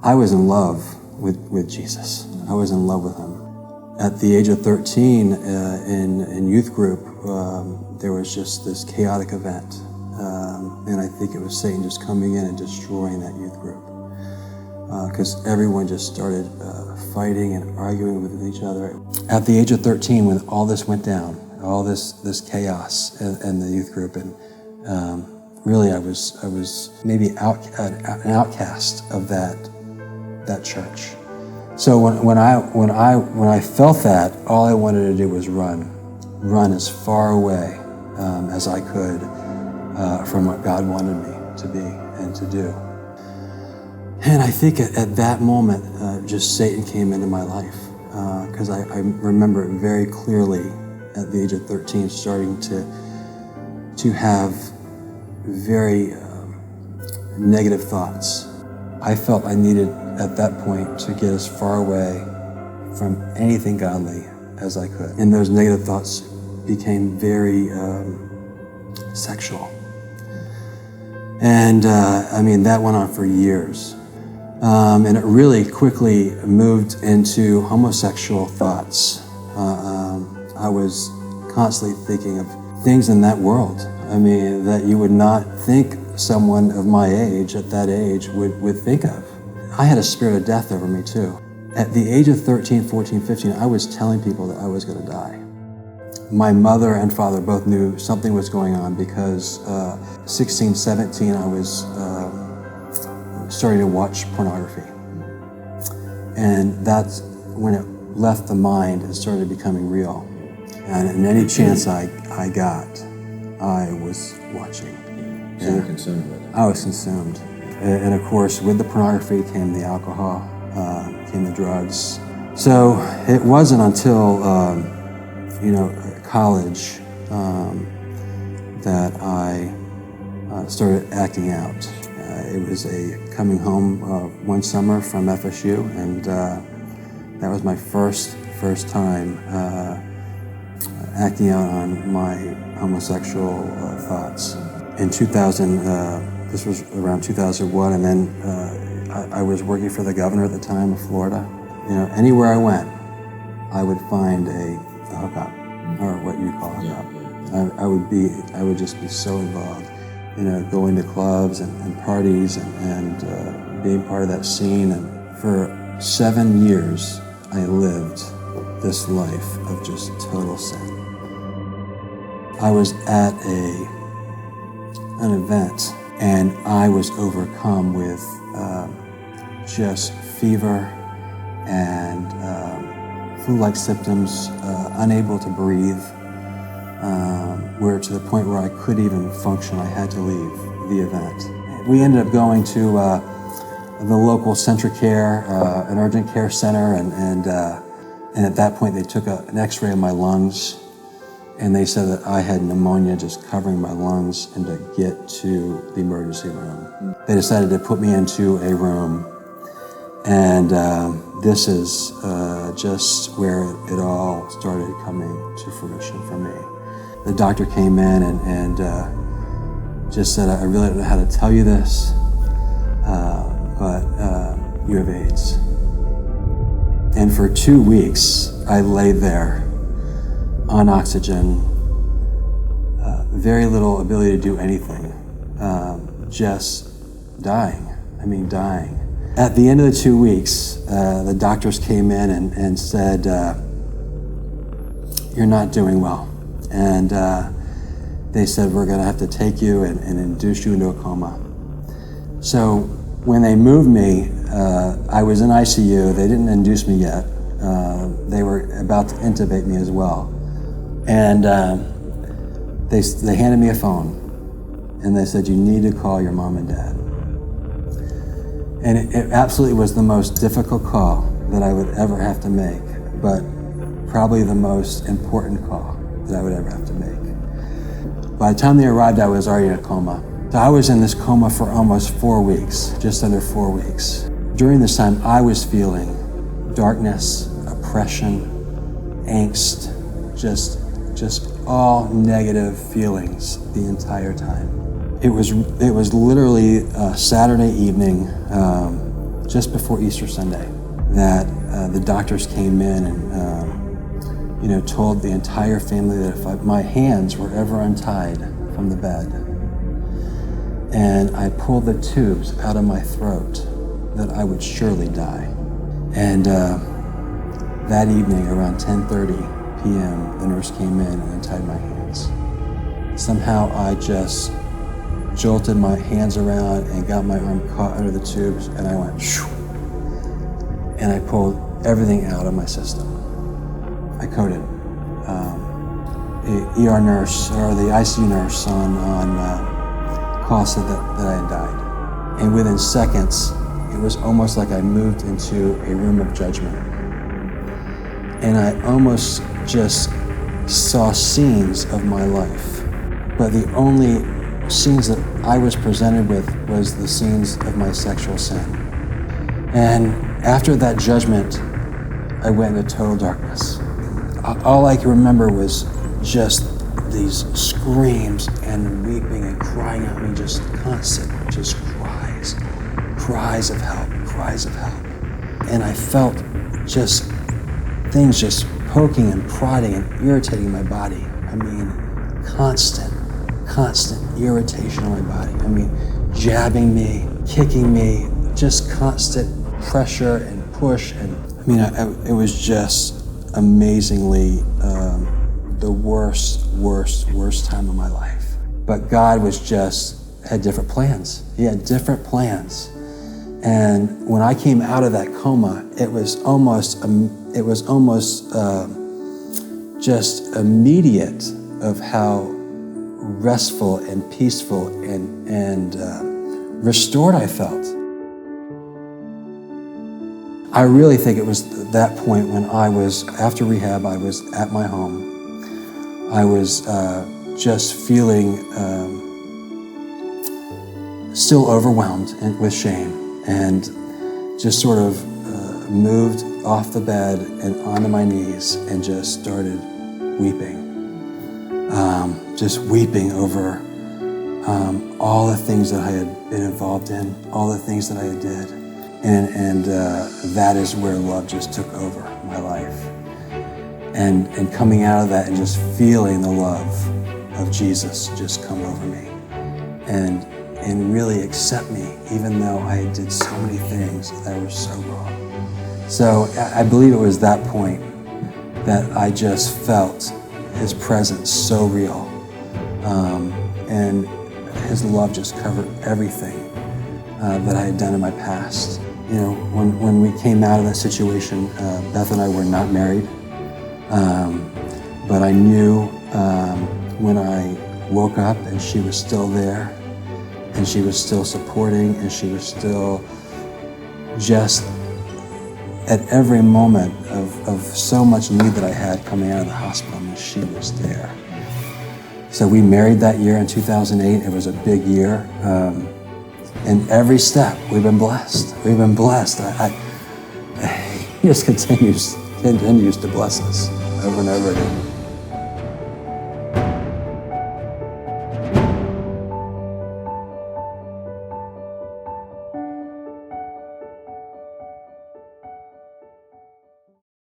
I was in love with Jesus. I was in love with him. At the age of 13, in youth group, there was just this chaotic event. And I think it was Satan just coming in and destroying that youth group. Because everyone just started fighting and arguing with each other. At the age of 13, when all this went down, all this chaos in the youth group, and really I was maybe an outcast of that church. So when I felt that, all I wanted to do was run as far away as I could from what God wanted me to be and to do. And I think at that moment, just Satan came into my life, because I remember it very clearly at the age of 13, starting to have very negative thoughts. I felt I needed at that point to get as far away from anything godly as I could. And those negative thoughts became very sexual. And that went on for years. And it really quickly moved into homosexual thoughts. I was constantly thinking of things in that world. That you would not think someone of my age, at that age, would think of. I had a spirit of death over me too. At the age of 13, 14, 15, I was telling people that I was going to die. My mother and father both knew something was going on because 16, 17, I was starting to watch pornography. And that's when it left the mind and started becoming real. And in any chance I got, I was watching. So you were consumed with it? I was consumed. And of course, with the pornography came the alcohol, came the drugs. So it wasn't until, college that I started acting out. It was coming home one summer from FSU, and that was my first time acting out on my homosexual thoughts. In 2000, this was around 2001, and then I was working for the governor at the time of Florida. Anywhere I went, I would find a hookup, or what you call a hookup. I would just be so involved, going to clubs and parties and being part of that scene. And for 7 years, I lived this life of just total sin. I was at an event, and I was overcome with just fever and flu-like symptoms, unable to breathe, where to the point where I couldn't even function. I had to leave the event. We ended up going to the local Centricare, an urgent care center, and at that point they took an x-ray of my lungs, and they said that I had pneumonia just covering my lungs, and to get to the emergency room. They decided to put me into a room, and this is just where it all started coming to fruition for me. The doctor came in and just said, I really don't know how to tell you this, but you have AIDS. And for 2 weeks, I lay there on oxygen, very little ability to do anything, just dying. Dying. At the end of the 2 weeks, the doctors came in and said, you're not doing well. And they said, we're gonna have to take you and induce you into a coma. So when they moved me, I was in ICU. They didn't induce me yet. They were about to intubate me as well. And they handed me a phone, and they said, you need to call your mom and dad. And it absolutely was the most difficult call that I would ever have to make, but probably the most important call that I would ever have to make. By the time they arrived, I was already in a coma. So I was in this coma for almost 4 weeks, just under 4 weeks. During this time, I was feeling darkness, oppression, angst, just all negative feelings the entire time. It was literally Saturday evening. just before Easter Sunday, that the doctors came in and told the entire family that if my hands were ever untied from the bed and I pulled the tubes out of my throat, that I would surely die. And that evening, around 10:30 p.m., the nurse came in and untied my hands. Somehow I just jolted my hands around and got my arm caught under the tubes, and I went shoo, and I pulled everything out of my system. I coded. The ER nurse, or the ICU nurse on call said that I had died. And within seconds, it was almost like I moved into a room of judgment. And I almost just saw scenes of my life. But the only scenes that I was presented with was the scenes of my sexual sin. And after that judgment, I went into total darkness. All I can remember was just these screams and weeping and crying out, I mean, just constant, just cries of help. And I felt just things just poking and prodding and irritating my body. I mean, constant irritation on my body. I mean, jabbing me, kicking me, just constant pressure and push. And I mean, it was just amazingly the worst time of my life. But God had different plans. He had different plans. And when I came out of that coma, it was almost just immediate of how restful and peaceful and restored I felt. I really think it was that point when I was, after rehab, I was at my home. I was just feeling still overwhelmed with shame, and just sort of moved off the bed and onto my knees and just started weeping. Just weeping over all the things that I had been involved in, all the things that I did. And that is where love just took over my life. And coming out of that and just feeling the love of Jesus just come over me and really accept me, even though I did so many things that were so wrong. So I believe it was that point that I just felt His presence so real. And His love just covered everything that I had done in my past. You know, when we came out of that situation, Beth and I were not married. But I knew when I woke up and she was still there, and she was still supporting, and she was still just at every moment of so much need that I had coming out of the hospital, and she was there. So we married that year in 2008. It was a big year. And every step, we've been blessed. We've been blessed. He just continues to bless us over and over again.